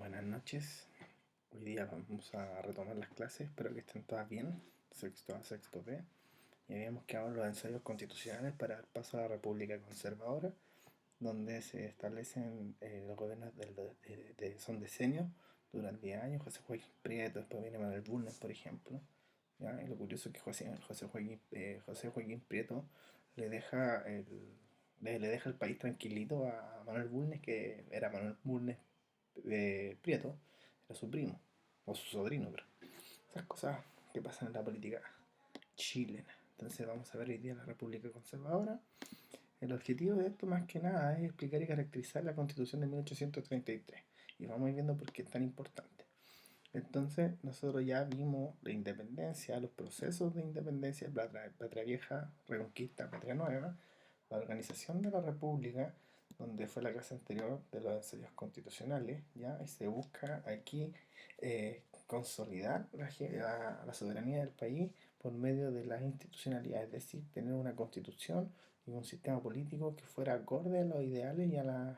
Buenas noches. Hoy día vamos a retomar las clases, espero que estén todas bien, sexto A, sexto B. Y habíamos quedado en los ensayos constitucionales para dar paso a la República Conservadora, donde se establecen los gobiernos son decenios, duran 10 años. José Joaquín Prieto, después viene Manuel Bulnes, por ejemplo. ¿Ya? Y lo curioso es que José Joaquín Prieto le deja le deja el país tranquilito a Manuel Bulnes, que era Manuel Bulnes Prieto, era su primo, o su sobrino, pero esas cosas que pasan en la política chilena. Entonces vamos a ver hoy día la República Conservadora. El objetivo de esto más que nada es explicar y caracterizar la Constitución de 1833. Y vamos a ir viendo por qué es tan importante. Entonces nosotros ya vimos la independencia, los procesos de independencia, Patria Vieja, Reconquista, Patria Nueva, la organización de la República, donde fue la clase anterior de los ensayos constitucionales, ¿ya? Y se busca aquí consolidar la soberanía del país por medio de las institucionalidades, es decir, tener una constitución y un sistema político que fuera acorde a los ideales y al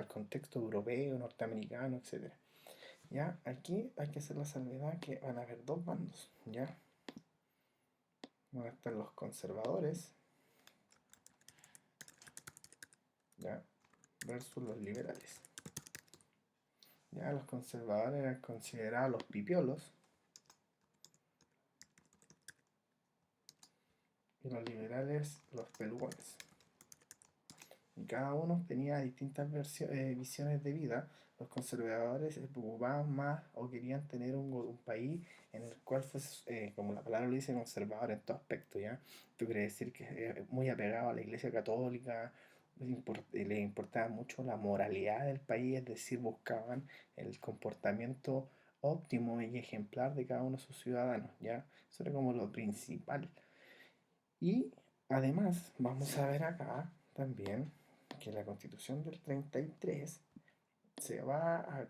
contexto europeo, norteamericano, etc. ¿Ya? Aquí hay que hacer la salvedad que van a haber dos bandos, ¿ya? Van a estar los conservadores, ¿ya? Versus los liberales. Ya los conservadores eran considerados los pipiolos y los liberales los pelugones. Y cada uno tenía distintas visiones de vida. Los conservadores se preocupaban más o querían tener un país en el cual fuese, como la palabra lo dice, conservador en todo aspecto, ¿ya? Esto quiere decir que es muy apegado a la Iglesia Católica, les importaba mucho la moralidad del país, es decir, buscaban el comportamiento óptimo y ejemplar de cada uno de sus ciudadanos, ¿ya? Eso era como lo principal. Y además vamos a ver acá también que la Constitución del 33 se va a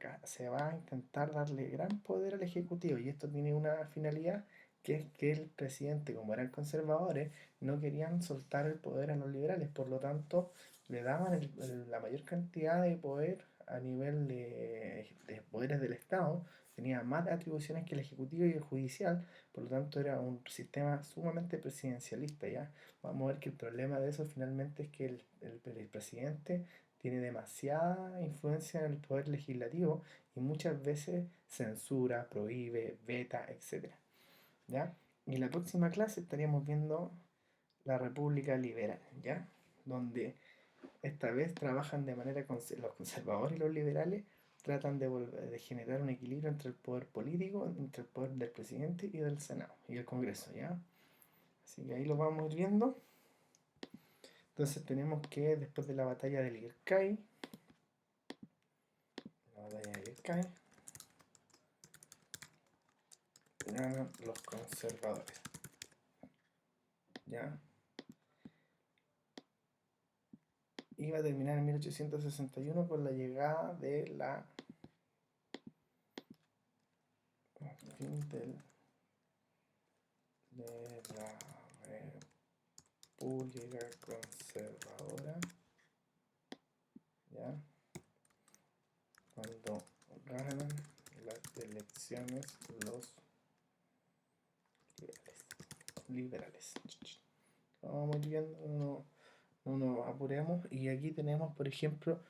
intentar darle gran poder al Ejecutivo, y esto tiene una finalidad, que es que el presidente, como eran conservadores, no querían soltar el poder a los liberales, por lo tanto le daban la mayor cantidad de poder a nivel de poderes del Estado. Tenía más atribuciones que el Ejecutivo y el Judicial, por lo tanto era un sistema sumamente presidencialista, ¿ya? Vamos a ver que el problema de eso finalmente es que el presidente tiene demasiada influencia en el poder legislativo y muchas veces censura, prohíbe, veta, etc. ¿Ya? Y en la próxima clase estaríamos viendo la República Liberal, ¿ya? Donde esta vez trabajan de manera los conservadores y los liberales tratan de generar un equilibrio entre el poder político, entre el poder del presidente y del Senado y el Congreso, ¿ya? Así que ahí lo vamos a ir viendo. Entonces tenemos que después de la batalla del Ircay, ganan los conservadores, ¿ya? Iba a terminar en 1861 con la llegada de la fin de la República Conservadora, ¿ya? Cuando ganan las elecciones los liberales. Vamos viendo, no nos apuremos. Y aquí tenemos, por ejemplo,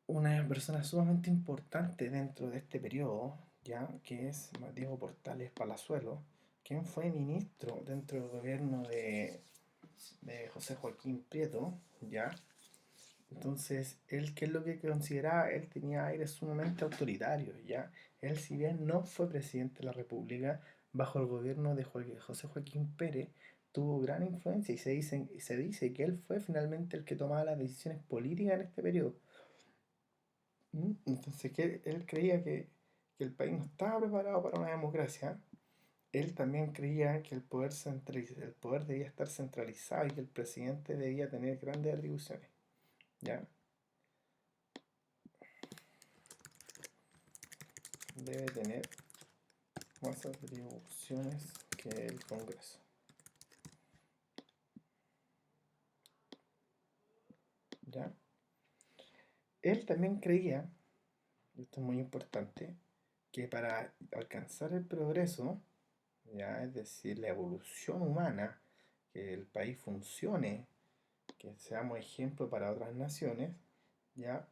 una persona sumamente importante dentro de este periodo, ya, que es Diego Portales Palazuelo, quien fue ministro dentro del gobierno de José Joaquín Prieto, ya. Entonces, él, ¿qué es lo que consideraba? Él tenía aires sumamente autoritarios, ¿ya? Él, si bien no fue presidente de la República, bajo el gobierno de José Joaquín Pérez, tuvo gran influencia, y se dice que él fue finalmente el que tomaba las decisiones políticas en este periodo. Entonces, que él creía que el país no estaba preparado para una democracia. Él también creía que el poder debía estar centralizado y que el presidente debía tener grandes atribuciones, ¿ya? Debe tener más atribuciones que el Congreso, ¿ya? Él también creía esto es muy importante, que para alcanzar el progreso, ya, es decir, la evolución humana, que el país funcione, que seamos ejemplo para otras naciones, ya,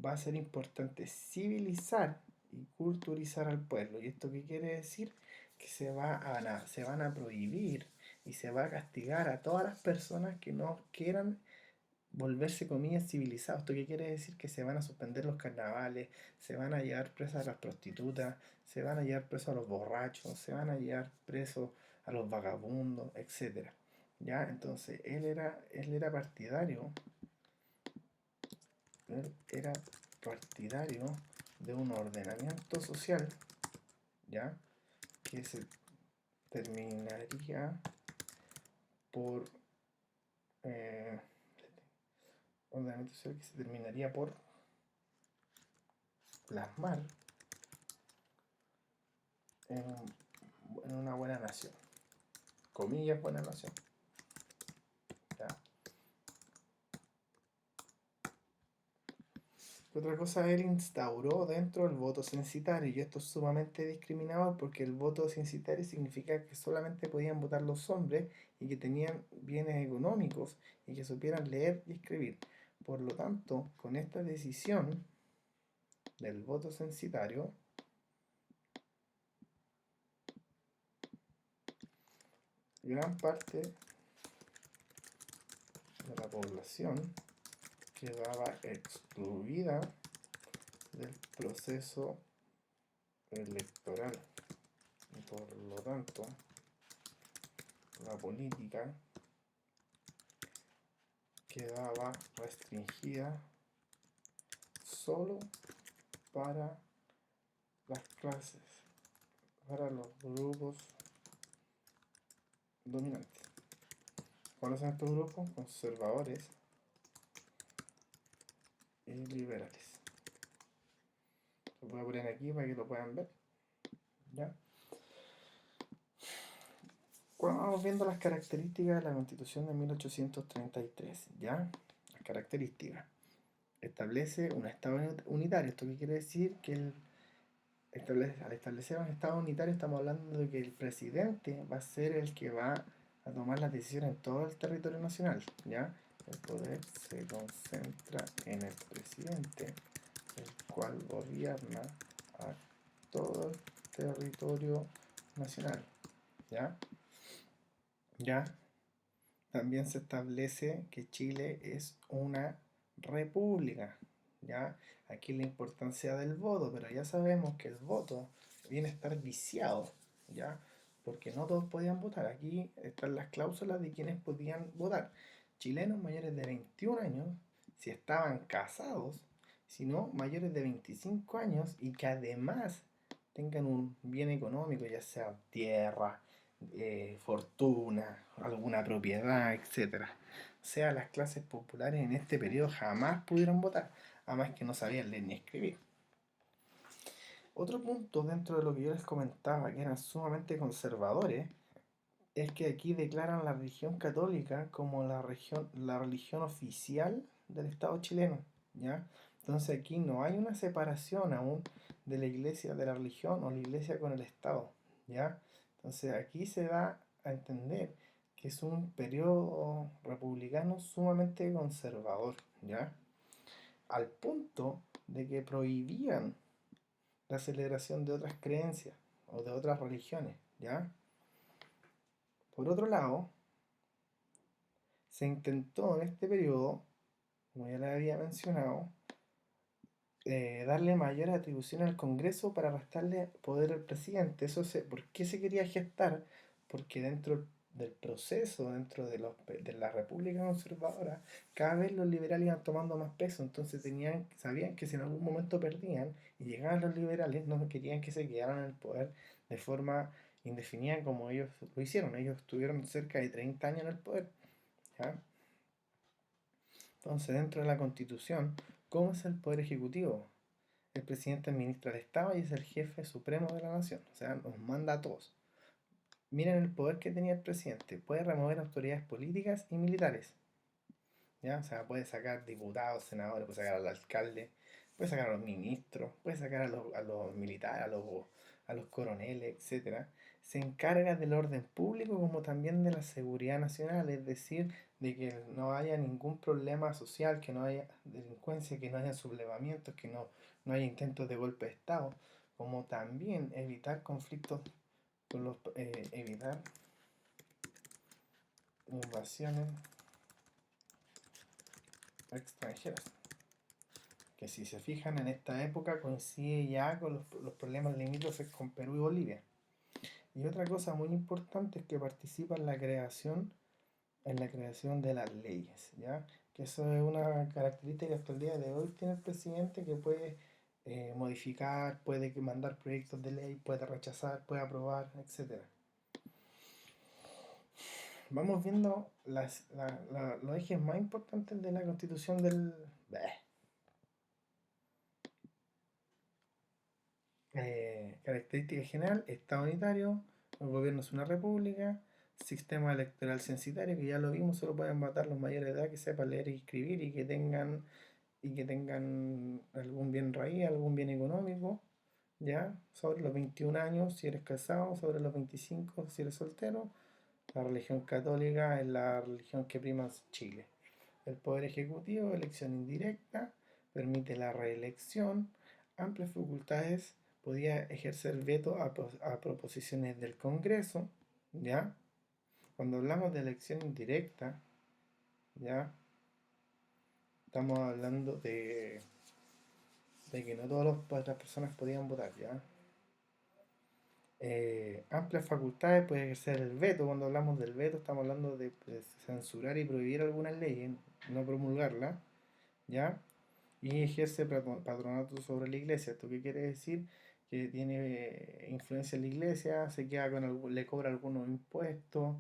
va a ser importante civilizar y culturizar al pueblo. ¿Y esto qué quiere decir? Que se van a prohibir y se va a castigar a todas las personas que no quieran volverse, comillas, civilizados. ¿Esto qué quiere decir? Que se van a suspender los carnavales, se van a llevar presas a las prostitutas, se van a llevar presos a los borrachos, se van a llevar presos a los vagabundos, etcétera. ¿Ya? Entonces, él era partidario de un ordenamiento social, ¿ya? Que se terminaría por eh, ordenamiento social que se terminaría por plasmar en una buena nación, comillas buena nación, ¿ya? Otra cosa, él instauró dentro el voto censitario, y esto es sumamente discriminador porque el voto censitario significa que solamente podían votar los hombres y que tenían bienes económicos y que supieran leer y escribir. Por lo tanto, con esta decisión del voto censitario, gran parte de la población quedaba excluida del proceso electoral y por lo tanto la política quedaba restringida solo para las clases, para los grupos dominantes. ¿Cuáles son estos grupos? Conservadores y liberales. Lo voy a poner aquí para que lo puedan ver. ¿Ya? Vamos viendo las características de la Constitución de 1833. ¿Ya? Las características. Establece un Estado unitario. ¿Esto qué quiere decir? Que al establecer un Estado unitario estamos hablando de que el presidente va a ser el que va a tomar las decisiones en todo el territorio nacional, ¿ya? El poder se concentra en el presidente, el cual gobierna a todo el territorio nacional, ¿ya? ¿Ya? También se establece que Chile es una república, ¿ya? Aquí la importancia del voto, pero ya sabemos que el voto viene a estar viciado, ¿ya? Porque no todos podían votar. Aquí están las cláusulas de quienes podían votar. Chilenos mayores de 21 años, si estaban casados, si no, mayores de 25 años y que además tengan un bien económico, ya sea tierra, fortuna, alguna propiedad, etcétera. O sea, las clases populares en este periodo jamás pudieron votar, además que no sabían leer ni escribir. Otro punto dentro de lo que yo les comentaba, que eran sumamente conservadores, es que aquí declaran la religión católica como la religión oficial del Estado chileno, ¿ya? Entonces aquí no hay una separación aún de la iglesia de la religión o la iglesia con el Estado, ¿ya? Entonces aquí se da a entender que es un periodo republicano sumamente conservador, ¿ya? Al punto de que prohibían la celebración de otras creencias o de otras religiones, ¿ya? Por otro lado, se intentó en este periodo, como ya les había mencionado, darle mayor atribución al Congreso para restarle poder al presidente. ¿Por qué se quería gestar? Porque dentro del proceso, dentro de la República Conservadora, cada vez los liberales iban tomando más peso, entonces sabían que si en algún momento perdían y llegaban los liberales, no querían que se quedaran en el poder de forma indefinida como ellos lo hicieron. Ellos estuvieron cerca de 30 años en el poder, ¿ya? Entonces, dentro de la Constitución, ¿cómo es el poder ejecutivo? El presidente administra el Estado y es el jefe supremo de la nación, o sea, nos manda a todos. Miren el poder que tenía el presidente, puede remover autoridades políticas y militares, ¿ya? O sea, puede sacar diputados, senadores, puede sacar al alcalde, puede sacar a los ministros, puede sacar a los militares, a los coroneles, etcétera. Se encarga del orden público como también de la seguridad nacional, es decir, de que no haya ningún problema social, que no haya delincuencia, que no haya sublevamientos, que no haya intentos de golpe de Estado, como también evitar conflictos con evitar invasiones extranjeras, que si se fijan en esta época coincide ya con los problemas limítrofes con Perú y Bolivia. Y otra cosa muy importante es que participa en la creación de las leyes, ¿ya? Que eso es una característica que hasta el día de hoy tiene el presidente, que puede modificar, puede mandar proyectos de ley, puede rechazar, puede aprobar, etcétera. Vamos viendo los ejes más importantes de la constitución del... característica general, Estado unitario, el gobierno es una república, sistema electoral censitario, que ya lo vimos, solo pueden votar los mayores de edad que sepan leer y escribir y que tengan algún bien raíz, algún bien económico, ¿ya? Sobre los 21 años si eres casado, sobre los 25 si eres soltero. La religión católica es la religión que prima en Chile. El poder ejecutivo, elección indirecta, permite la reelección, amplias facultades, podía ejercer veto a proposiciones del Congreso, ¿ya? Cuando hablamos de elección indirecta, ¿ya? Estamos hablando de que no todas las personas podían votar, ¿ya? Amplias facultades, puede ejercer el veto. Cuando hablamos del veto, estamos hablando de pues, censurar y prohibir algunas leyes, no promulgarlas, ¿ya? Y ejerce patronato sobre la iglesia. ¿Esto qué quiere decir? Que tiene influencia en la iglesia, se queda con le cobra algunos impuestos,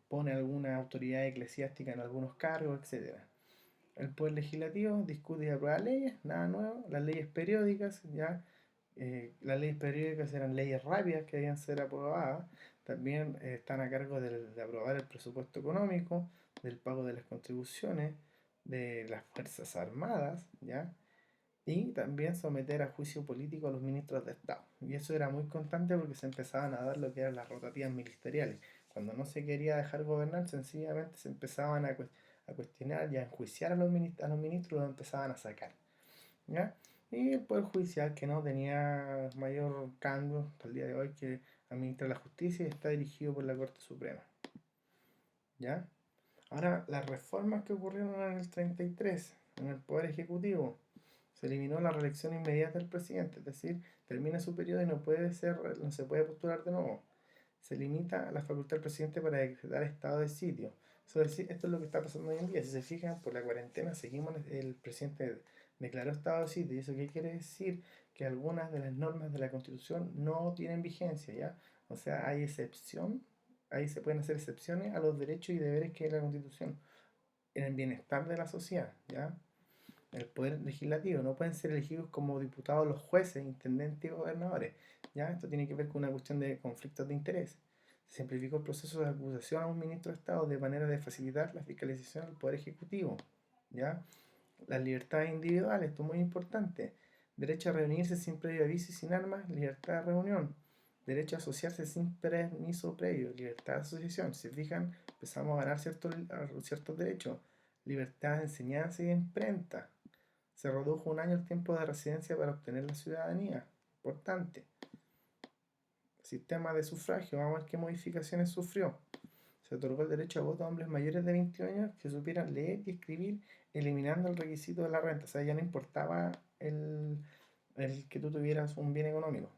pone alguna autoridad eclesiástica en algunos cargos, etcétera. El poder legislativo discute y aprueba leyes, nada nuevo. Las leyes periódicas, ya las leyes periódicas eran leyes rápidas que debían ser aprobadas. También están a cargo de aprobar el presupuesto económico, del pago de las contribuciones, de las Fuerzas Armadas, ¿ya? Y también someter a juicio político a los ministros de Estado. Y eso era muy constante porque se empezaban a dar lo que eran las rotativas ministeriales. Cuando no se quería dejar gobernar, sencillamente se empezaban a cuestionar y a enjuiciar a los ministros, los empezaban a sacar, ¿ya? Y el Poder Judicial, que no tenía mayor cambio hasta el día de hoy, que administra la justicia y está dirigido por la Corte Suprema, ¿ya? Ahora, las reformas que ocurrieron en el 33 en el Poder Ejecutivo, se eliminó la reelección inmediata del presidente, es decir, termina su periodo y no se puede postular de nuevo. Se limita la facultad del presidente para decretar estado de sitio. Eso es decir, esto es lo que está pasando hoy en día. Si se fijan, por la cuarentena seguimos, el presidente declaró estado de sitio. ¿Y eso qué quiere decir? Que algunas de las normas de la Constitución no tienen vigencia, ¿ya? O sea, hay excepción, ahí se pueden hacer excepciones a los derechos y deberes que hay en la Constitución, en el bienestar de la sociedad, ¿ya? El poder legislativo, no pueden ser elegidos como diputados los jueces, intendentes y gobernadores. ¿Ya? Esto tiene que ver con una cuestión de conflictos de interés. Se simplificó el proceso de acusación a un ministro de Estado de manera de facilitar la fiscalización del poder ejecutivo. ¿Ya? Las libertades individuales, esto es muy importante. Derecho a reunirse sin previo aviso y sin armas, libertad de reunión. Derecho a asociarse sin permiso previo, libertad de asociación. Si se fijan, empezamos a ganar ciertos derechos. Libertad de enseñanza y de imprenta. Se redujo un año el tiempo de residencia para obtener la ciudadanía. Importante. Sistema de sufragio. Vamos a ver qué modificaciones sufrió. Se otorgó el derecho a voto a hombres mayores de 21 años que supieran leer y escribir, eliminando el requisito de la renta. O sea, ya no importaba el que tú tuvieras un bien económico.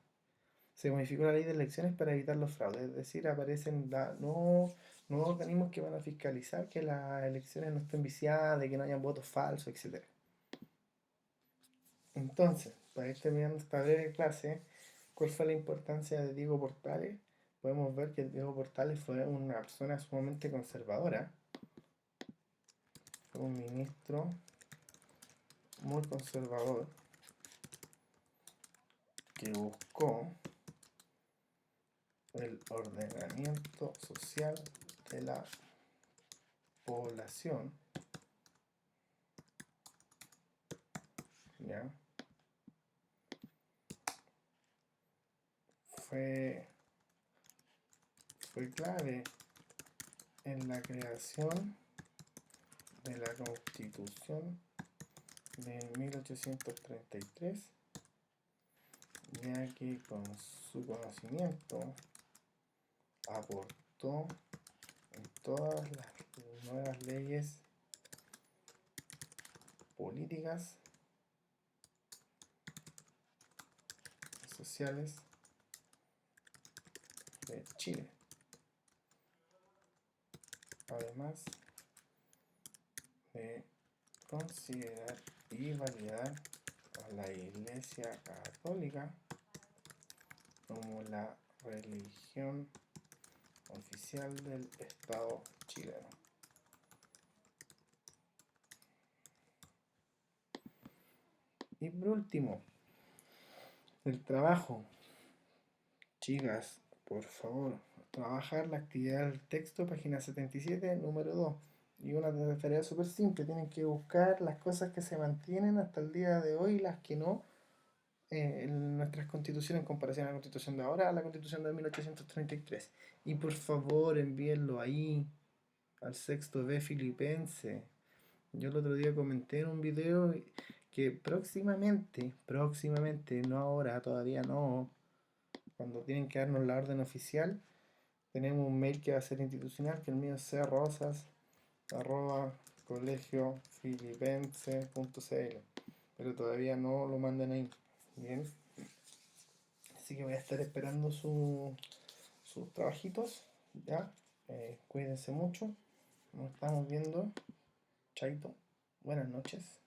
Se modificó la ley de elecciones para evitar los fraudes. Es decir, aparecen nuevos organismos que van a fiscalizar que las elecciones no estén viciadas, de que no hayan votos falsos, etc. Entonces, para ir terminando esta breve clase, ¿cuál fue la importancia de Diego Portales? Podemos ver que Diego Portales fue una persona sumamente conservadora, fue un ministro muy conservador que buscó el ordenamiento social de la población, ¿ya? Fue clave en la creación de la Constitución de 1833, ya que con su conocimiento aportó en todas las nuevas leyes políticas y sociales de Chile, además de considerar y validar a la Iglesia Católica como la religión oficial del Estado chileno. Y por último, el trabajo. Chicas, por favor, trabajar la actividad del texto, página 77, número 2. Y una tarea súper simple, tienen que buscar las cosas que se mantienen hasta el día de hoy y las que no en nuestras constituciones en comparación a la constitución de ahora, a la constitución de 1833. Y por favor, envíenlo ahí, al sexto B filipense. Yo el otro día comenté en un video que próximamente, no ahora, todavía no, cuando tienen que darnos la orden oficial, tenemos un mail que va a ser institucional, que el mío es crosas@colegiofilipense.cl, pero todavía no lo manden ahí. Bien, así que voy a estar esperando sus trabajitos, ¿ya? Cuídense mucho, nos estamos viendo, chaito, buenas noches.